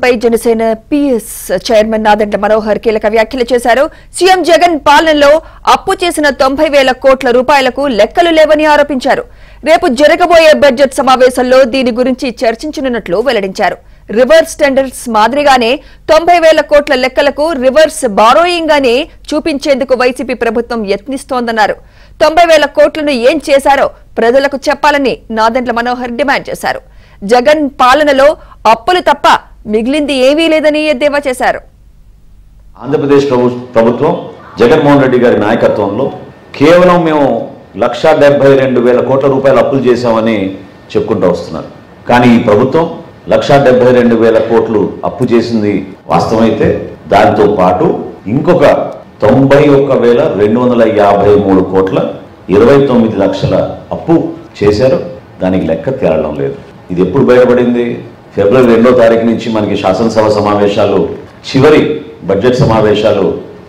ప్రభుత్వంపై Janasena PS chairman Nadendla Manohar కీలక వ్యాఖ్యలు చేశారు. సీఎం జగన్ పాలనలో అప్పు చేసిన 90,000 కోట్ల రూపాయలకు లెక్కలు లేవని ఆరోపించారు. రేపు జరగబోయే బడ్జెట్ సమావేశంలో దీని గురించి చర్చించనున్నట్లు వెల్లడించారు. రివర్స్ టెండర్స్ మాదిరిగానే 90,000 కోట్ల లెక్కలకు రివర్స్ బారోయింగ్ గానే చూపించేందుకు వైసీపీ ప్రభుత్వం యత్నిస్తోందన్నారు. 90,000 కోట్లను ఏం చేశారో ప్రజలకు చెప్పాలని నాదెండ్ల మనోహర్ డిమాండ్ చేశారు. జగన్ పాలనలో అప్పులు తప్ప మిగిలింది ఏమీ లేదని ఎద్దేవా చేశారు. ఆంధ్రప్రదేశ్ ప్రభుత్వం జగన్మోహన్ రెడ్డి గారి నాయకత్వంలో కేవలం మేము 1,72,000 కోట్ల రూపాయలు అప్పులు చేశామని చెప్పుకుంటూ వస్తున్నారు. కానీ ఈ ప్రభుత్వం 1,72,000 కోట్లు అప్పు చేసింది వాస్తవమైతే దానితో పాటు ఇంకొక 91,253 కోట్ల 29 లక్షల అప్పు చేశారు. దానికి లెక్క తేలడం లేదు. ఇది ఎప్పుడు బయటపడింది? ఫిబ్రవరి 2వ తారీఖు నుంచి మనకి శాసనసభ సమావేశాలు, చివరి బడ్జెట్ సమావేశాలు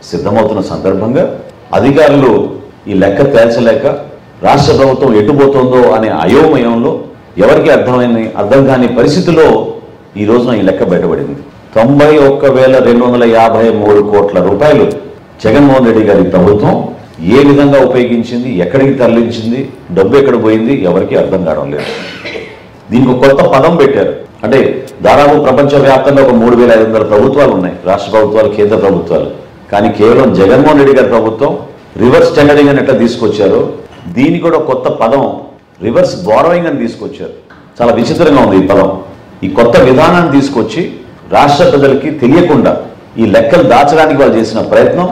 సిద్ధమవుతున్న సందర్భంగా అధికారులు ఈ లెక్క తేల్చలేక రాష్ట్ర ప్రభుత్వం ఎటుపోతుందో అనే అయోమయంలో ఎవరికి అర్థం కాని పరిస్థితిలో ఈ రోజున ఈ లెక్క బయటపడింది. 91,253 కోట్ల రూపాయలు జగన్మోహన్ రెడ్డి గారి ప్రభుత్వం ఏ విధంగా ఉపయోగించింది, ఎక్కడికి తరలించింది, డబ్బు ఎక్కడ పోయింది ఎవరికి అర్థం కావడం లేదు. దీనికి కొత్త పదం పెట్టారు. అంటే దాదాపు ప్రపంచవ్యాప్తంగా ఒక 3,500 ప్రభుత్వాలు ఉన్నాయి, రాష్ట్ర ప్రభుత్వాలు, కేంద్ర ప్రభుత్వాలు. కానీ కేవలం జగన్మోహన్ రెడ్డి గారి ప్రభుత్వం రివర్స్ టెండరింగ్ అని ఎట్లా తీసుకొచ్చారు, దీన్ని కూడా కొత్త పదం రివర్స్ బారోయింగ్ అని తీసుకొచ్చారు. చాలా విచిత్రంగా ఉంది ఈ పదం. ఈ కొత్త విధానాన్ని తీసుకొచ్చి రాష్ట్ర ప్రజలకి తెలియకుండా ఈ లెక్కలు దాచడానికి వాళ్ళు చేసిన ప్రయత్నం